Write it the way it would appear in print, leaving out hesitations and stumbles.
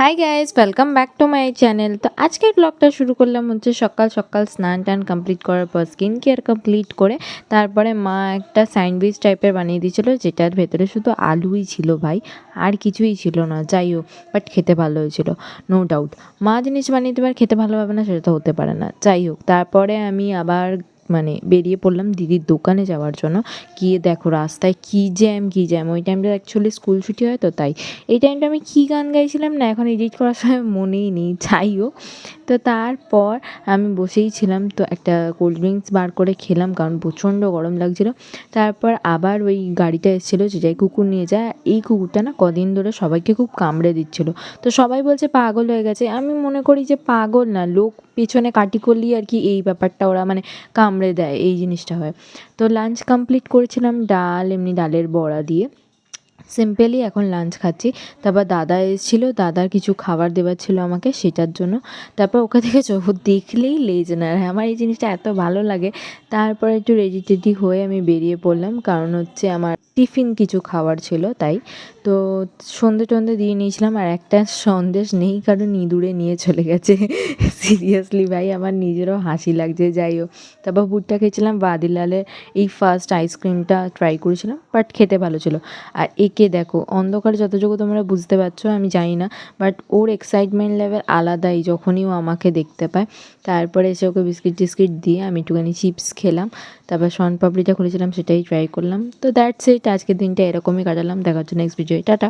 Hi guys, welcome back to my channel. তো আজকের ব্লগটা শুরু করলাম হচ্ছে সকাল সকাল স্নান টান কমপ্লিট করার পর স্কিন কেয়ার কমপ্লিট করে তারপরে মা একটা স্যান্ডউইচ টাইপের বানিয়ে দিয়েছিলো, যেটার ভেতরে শুধু আলুই ছিল ভাই, আর কিছুই ছিল না। যাই হোক, বাট খেতে ভালো হয়েছিল, নো ডাউট। মা জিনিস বানিয়ে দেবার খেতে ভালো হবে না সেটা তো হতে পারে না। যাই হোক, তারপরে আমি আবার বেরিয়ে পড়লাম দিদির দোকানে যাওয়ার জন্য। গিয়ে দেখো রাস্তায় কী জ্যাম, ওই টাইমটা অ্যাকচুয়ালি স্কুল ছুটি হয় তো তাই। এই টাইমটা আমি কী গান গাইছিলাম না এখন এডিট করার সময় মনেই নেই। যাই হোক, তো তারপর আমি বসেই ছিলাম, তো একটা কোল্ড ড্রিঙ্কস বার করে খেলাম কারণ প্রচণ্ড গরম লাগছিলো। তারপর আবার ওই গাড়িটা এসেছিলো যেটাই কুকুর নিয়ে যায়, এই কুকুরটা না কদিন ধরে সবাইকে খুব কামড়ে দিচ্ছিলো। তো সবাই বলছে পাগল হয়ে গেছে, আমি মনে করি যে পাগল না, লোক পেছনে কাটি করলেই আর কি এই ব্যাপারটা ওরা কামড়ে দেয়, এই জিনিসটা হয়। তো লাঞ্চ কমপ্লিট করেছিলাম, ডাল, এমনি ডালের বড়া দিয়ে সিম্পলি এখন লাঞ্চ খাচ্ছি। তারপর দাদা এসেছিলো, দাদার কিছু খাবার দেওয়ার ছিল আমাকে, সেটার জন্য। তারপর ওকে দেখেছো, ও দেখলেই লেজ নাড়ে, আমার এই জিনিসটা এত ভালো লাগে। তারপর একটু রেডি টেডি হয়ে আমি বেরিয়ে পড়লাম, কারণ হচ্ছে আমার টিফিন কিছু খাবার ছিল তাই। তো সন্ধে টন্ধে দিয়ে নিয়েছিলাম, আর একটা সন্দেশ নেই কারণ ইঁদুরে নিয়ে চলে গেছে। সিরিয়াসলি ভাই, আমার নিজেরও হাসি লাগছে। যাই হোক, তারপর ভুট্টা খেয়েছিলাম, বাদিলালের এই ফার্স্ট আইসক্রিমটা ট্রাই করেছিলাম, বাট খেতে ভালো ছিল। আর একে দেখো, অন্ধকারে যতটুকু তোমরা বুঝতে পারছো আমি জানি না, বাট ওর এক্সাইটমেন্ট লেভেল আলাদাই যখনই ও আমাকে দেখতে পায়। তারপরে এসে ওকে বিস্কিট টিস্কিট দিয়ে আমি একটুখানি চিপস খেলাম, তারপর শনপাপড়িটা খুলেছিলাম, সেটাই ট্রাই করলাম। তো দ্যাটস ইট, আজকের দিনটা এরকমই কাটালাম। দেখার জন্য নেক্সট ভিডিও, টাটা।